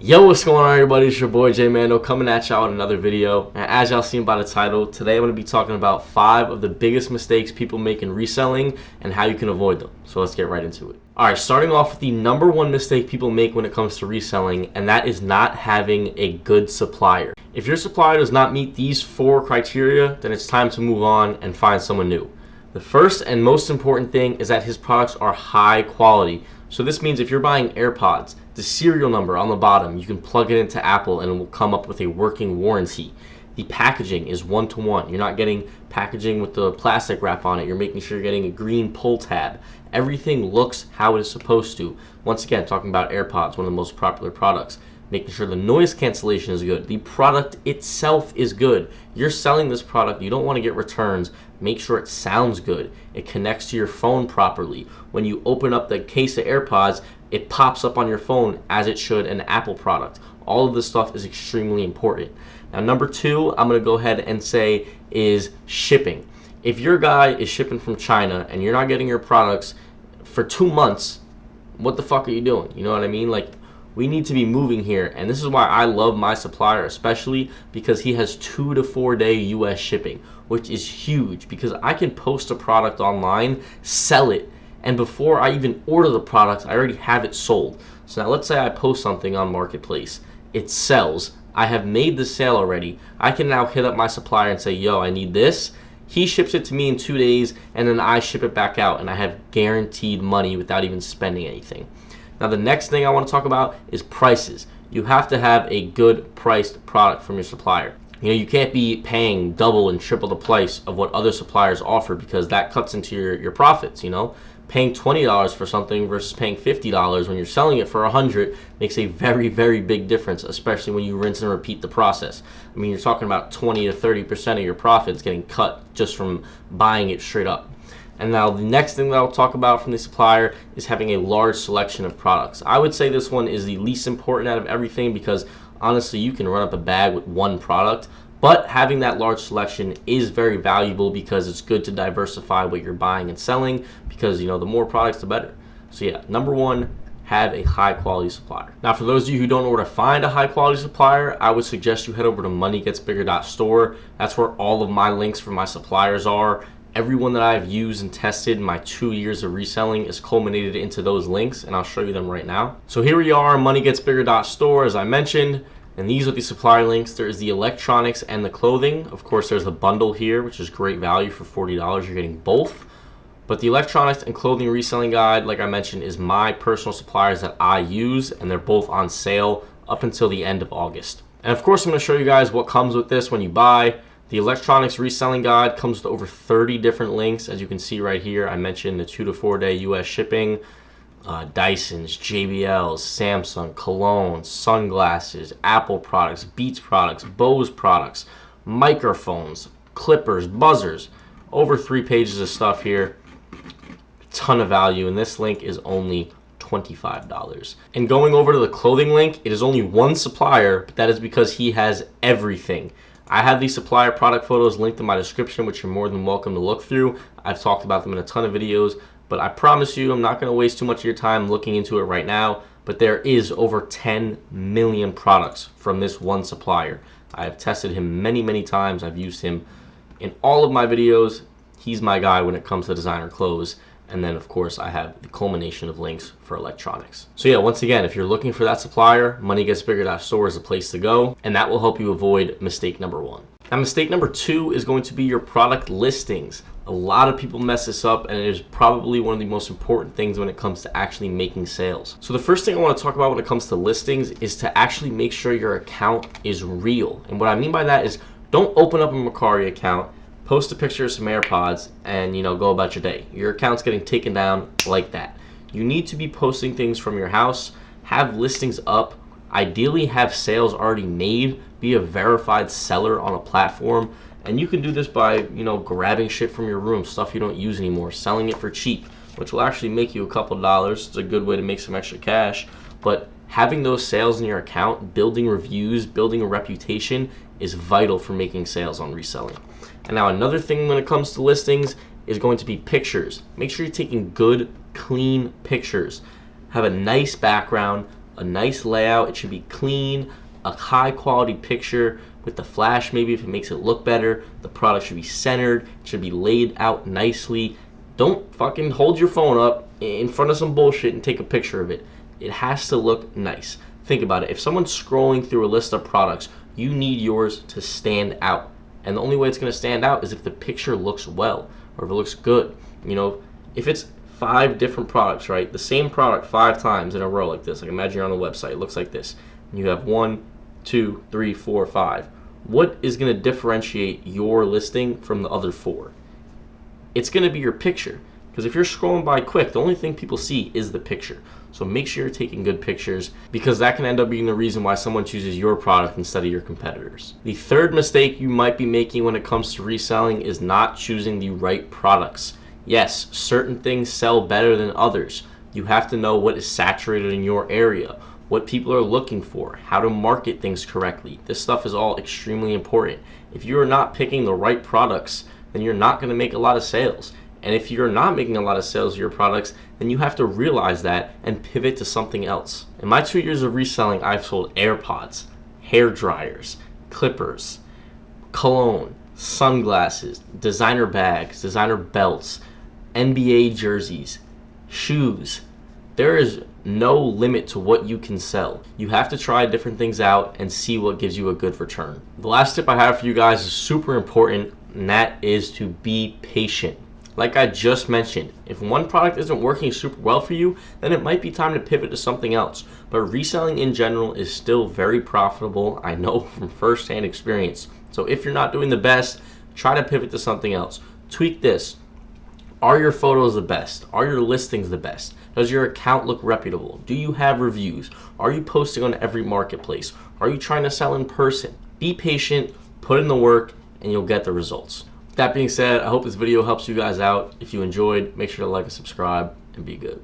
Yo, what's going on, everybody? It's your boy J Mando coming at y'all with another video. And as y'all seen by the title, today I'm going to be talking about 5 of the biggest mistakes people make in reselling and how you can avoid them. So let's get right into it. Alright, starting off with the number one mistake people make when it comes to reselling, and that is not having a good supplier. If your supplier does not meet these 4 criteria, then it's time to move on and find someone new. The first and most important thing is that his products are high quality. So this means if you're buying AirPods, the serial number on the bottom, you can plug it into Apple and it will come up with a working warranty. The packaging is one-to-one. You're not getting packaging with the plastic wrap on it. You're making sure you're getting a green pull tab. Everything looks how it is supposed to. Once again, talking about AirPods, one of the most popular products. Making sure the noise cancellation is good. The product itself is good. You're selling this product, you don't want to get returns. Make sure it sounds good. It connects to your phone properly. When you open up the case of AirPods, it pops up on your phone as it should an Apple product. All of this stuff is extremely important. Now, number 2, I'm going to go ahead and say is shipping. If your guy is shipping from China and you're not getting your products for 2 months, what the fuck are you doing? You know what I mean? Like, we need to be moving here, and this is why I love my supplier, especially because he has 2 to 4 day US shipping, which is huge because I can post a product online, sell it, and before I even order the product, I already have it sold. So now let's say I post something on Marketplace, it sells, I have made the sale already. I can now hit up my supplier and say, yo, I need this. He ships it to me in 2 days, and then I ship it back out, and I have guaranteed money without even spending anything. Now, the next thing I want to talk about is prices. You have to have a good priced product from your supplier. You know, you can't be paying double and triple the price of what other suppliers offer because that cuts into your profits, you know. Paying $20 for something versus paying $50 when you're selling it for $100 makes a very, very big difference, especially when you rinse and repeat the process. I mean, you're talking about 20 to 30% of your profits getting cut just from buying it straight up. And now the next thing that I'll talk about from the supplier is having a large selection of products. I would say this one is the least important out of everything because honestly you can run up a bag with one product, but having that large selection is very valuable because it's good to diversify what you're buying and selling because, you know, the more products the better. So yeah, number 1, have a high quality supplier. Now, for those of you who don't know where to find a high quality supplier, I would suggest you head over to moneygetsbigger.store. That's where all of my links for my suppliers are. Everyone that I've used and tested in my 2 years of reselling is culminated into those links, and I'll show you them right now. So here we are, moneygetsbigger.store, as I mentioned, and these are the supplier links. There is the electronics and the clothing. Of course, there's the bundle here, which is great value for $40. You're getting both. But the electronics and clothing reselling guide, like I mentioned, is my personal suppliers that I use, and they're both on sale up until the end of August. And of course, I'm going to show you guys what comes with this when you buy. The electronics reselling guide comes with over 30 different links. As you can see right here, I mentioned the 2 to 4 day US shipping, Dysons, JBLs, Samsung, Cologne, sunglasses, Apple products, Beats products, Bose products, microphones, clippers, buzzers. Over 3 pages of stuff here. Ton of value, and this link is only $25. And going over to the clothing link, it is only one supplier, but that is because he has everything. I have these supplier product photos linked in my description, which you're more than welcome to look through. I've talked about them in a ton of videos, but I promise you I'm not going to waste too much of your time looking into it right now, but there is over 10 million products from this one supplier. I have tested him many, many times. I've used him in all of my videos. He's my guy when it comes to designer clothes. And then, of course, I have the culmination of links for electronics. So yeah, once again, if you're looking for that supplier, moneygetsbigger.store is the place to go, and that will help you avoid mistake number 1. Now, mistake number 2 is going to be your product listings. A lot of people mess this up, and it is probably one of the most important things when it comes to actually making sales. So the first thing I want to talk about when it comes to listings is to actually make sure your account is real. And what I mean by that is don't open up a Mercari account, post a picture of some AirPods, and, you know, go about your day. Your account's getting taken down like that. You need to be posting things from your house, have listings up, ideally have sales already made, be a verified seller on a platform, and you can do this by, you know, grabbing shit from your room, stuff you don't use anymore, selling it for cheap, which will actually make you a couple dollars. It's a good way to make some extra cash, but having those sales in your account, building reviews, building a reputation is vital for making sales on reselling. And now another thing when it comes to listings is going to be pictures. Make sure you're taking good, clean pictures. Have a nice background, a nice layout. It should be clean, a high quality picture with the flash maybe if it makes it look better. The product should be centered, it should be laid out nicely. Don't fucking hold your phone up in front of some bullshit and take a picture of it. It has to look nice. Think about it. If someone's scrolling through a list of products, you need yours to stand out. And the only way it's going to stand out is if the picture looks well or if it looks good. You know, if it's 5 different products, right? The same product 5 times in a row like this. Like imagine you're on the website. It looks like this. And you have 1, 2, 3, 4, 5. What is going to differentiate your listing from the other 4? It's going to be your picture. Because if you're scrolling by quick, the only thing people see is the picture. So make sure you're taking good pictures, because that can end up being the reason why someone chooses your product instead of your competitors. The third mistake you might be making when it comes to reselling is not choosing the right products. Yes, certain things sell better than others. You have to know what is saturated in your area, what people are looking for, how to market things correctly. This stuff is all extremely important. If you are not picking the right products, then you're not going to make a lot of sales. And if you're not making a lot of sales of your products, then you have to realize that and pivot to something else. In my 2 years of reselling, I've sold AirPods, hair dryers, clippers, cologne, sunglasses, designer bags, designer belts, NBA jerseys, shoes. There is no limit to what you can sell. You have to try different things out and see what gives you a good return. The last tip I have for you guys is super important, and that is to be patient. Like I just mentioned, if one product isn't working super well for you, then it might be time to pivot to something else. But reselling in general is still very profitable. I know from firsthand experience. So if you're not doing the best, try to pivot to something else. Tweak this. Are your photos the best? Are your listings the best? Does your account look reputable? Do you have reviews? Are you posting on every marketplace? Are you trying to sell in person? Be patient, put in the work, and you'll get the results. That being said, I hope this video helps you guys out. If you enjoyed, make sure to like and subscribe, and be good.